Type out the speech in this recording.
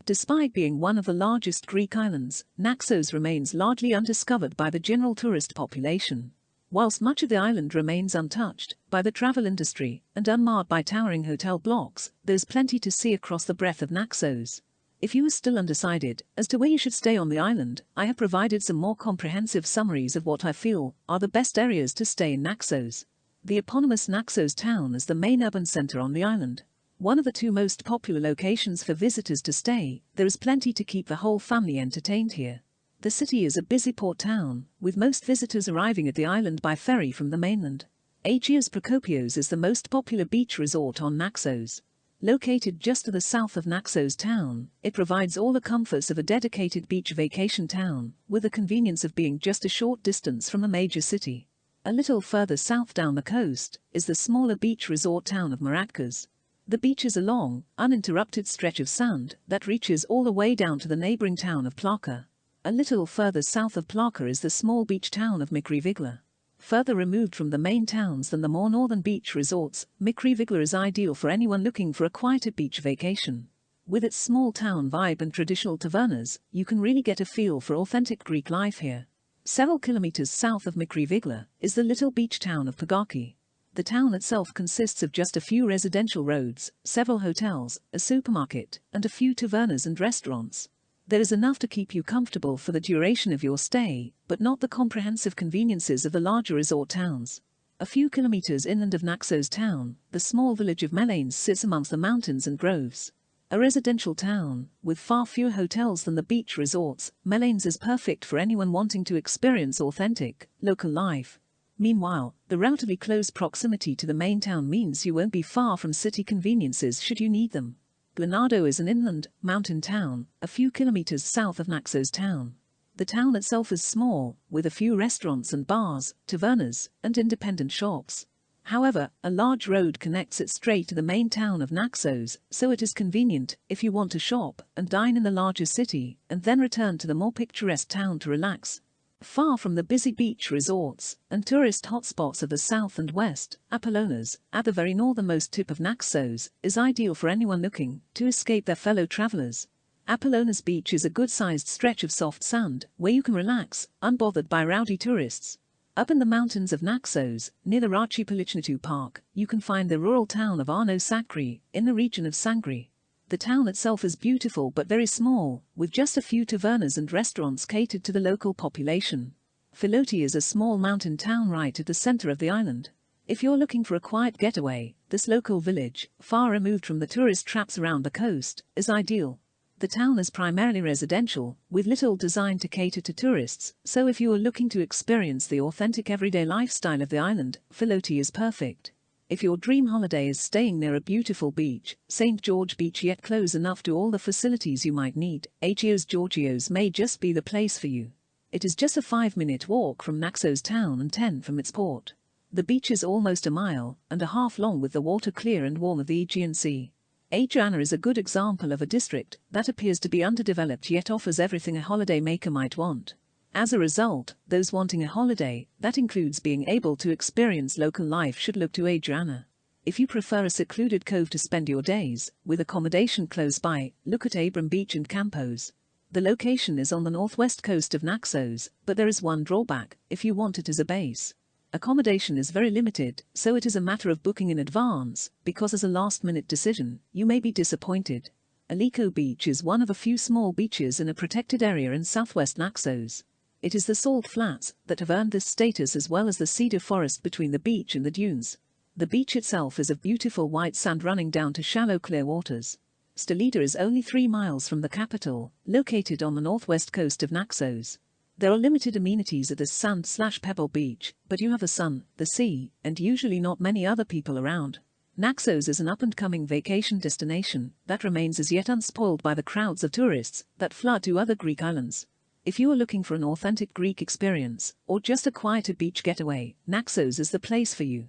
Despite being one of the largest Greek islands, Naxos remains largely undiscovered by the general tourist population. Whilst much of the island remains untouched by the travel industry and unmarred by towering hotel blocks, there's plenty to see across the breadth of Naxos. If you are still undecided as to where you should stay on the island, I have provided some more comprehensive summaries of what I feel are the best areas to stay in Naxos. The eponymous Naxos Town is the main urban center on the island. One of the two most popular locations for visitors to stay, there is plenty to keep the whole family entertained here. The city is a busy port town, with most visitors arriving at the island by ferry from the mainland. Agios Prokopios is the most popular beach resort on Naxos. Located just to the south of Naxos Town, it provides all the comforts of a dedicated beach vacation town, with the convenience of being just a short distance from a major city. A little further south down the coast is the smaller beach resort town of Maragkas. The beach is a long, uninterrupted stretch of sand that reaches all the way down to the neighboring town of Plaka. A little further south of Plaka is the small beach town of Mikri Vigla. Further removed from the main towns than the more northern beach resorts, Mikri Vigla is ideal for anyone looking for a quieter beach vacation. With its small town vibe and traditional tavernas, you can really get a feel for authentic Greek life here. Several kilometers south of Mikri Vigla is the little beach town of Pyrgaki. The town itself consists of just a few residential roads, several hotels, a supermarket, and a few tavernas and restaurants. There is enough to keep you comfortable for the duration of your stay, but not the comprehensive conveniences of the larger resort towns. A few kilometers inland of Naxos Town, the small village of Melanes sits amongst the mountains and groves. A residential town, with far fewer hotels than the beach resorts, Melanes is perfect for anyone wanting to experience authentic, local life. Meanwhile, the relatively close proximity to the main town means you won't be far from city conveniences should you need them. Glynado is an inland, mountain town, a few kilometers south of Naxos Town. The town itself is small, with a few restaurants and bars, tavernas, and independent shops. However, a large road connects it straight to the main town of Naxos, so it is convenient if you want to shop and dine in the larger city, and then return to the more picturesque town to relax. Far from the busy beach resorts and tourist hotspots of the south and west, Apollonas, at the very northernmost tip of Naxos, is ideal for anyone looking to escape their fellow travelers. Apollonas Beach is a good-sized stretch of soft sand where you can relax, unbothered by rowdy tourists. Up in the mountains of Naxos, near the Sagkri Park, you can find the rural town of Sagkri, in the region of Sangri. The town itself is beautiful but very small, with just a few tavernas and restaurants catered to the local population. Filoti is a small mountain town right at the center of the island. If you're looking for a quiet getaway, this local village, far removed from the tourist traps around the coast, is ideal. The town is primarily residential, with little designed to cater to tourists, so if you are looking to experience the authentic everyday lifestyle of the island, Filoti is perfect. If your dream holiday is staying near a beautiful beach, St. George Beach yet close enough to all the facilities you might need, Agios Georgios may just be the place for you. It is just a 5-minute walk from Naxos Town and 10 from its port. The beach is almost a mile and a half long with the water clear and warm of the Aegean Sea. Agia Anna is a good example of a district that appears to be underdeveloped yet offers everything a holiday maker might want. As a result, those wanting a holiday that includes being able to experience local life should look to Agia Anna. If you prefer a secluded cove to spend your days, with accommodation close by, look at Abram Beach and Kampos. The location is on the northwest coast of Naxos, but there is one drawback: if you want it as a base. Accommodation is very limited, so it is a matter of booking in advance, because as a last-minute decision, you may be disappointed. Alyko Beach is one of a few small beaches in a protected area in southwest Naxos. It is the salt flats that have earned this status as well as the cedar forest between the beach and the dunes. The beach itself is of beautiful white sand running down to shallow clear waters. Stolida is only 3 miles from the capital, located on the northwest coast of Naxos. There are limited amenities at this sand/pebble beach, but you have the sun, the sea, and usually not many other people around. Naxos is an up-and-coming vacation destination that remains as yet unspoiled by the crowds of tourists that flood to other Greek islands. If you are looking for an authentic Greek experience, or just a quieter beach getaway, Naxos is the place for you.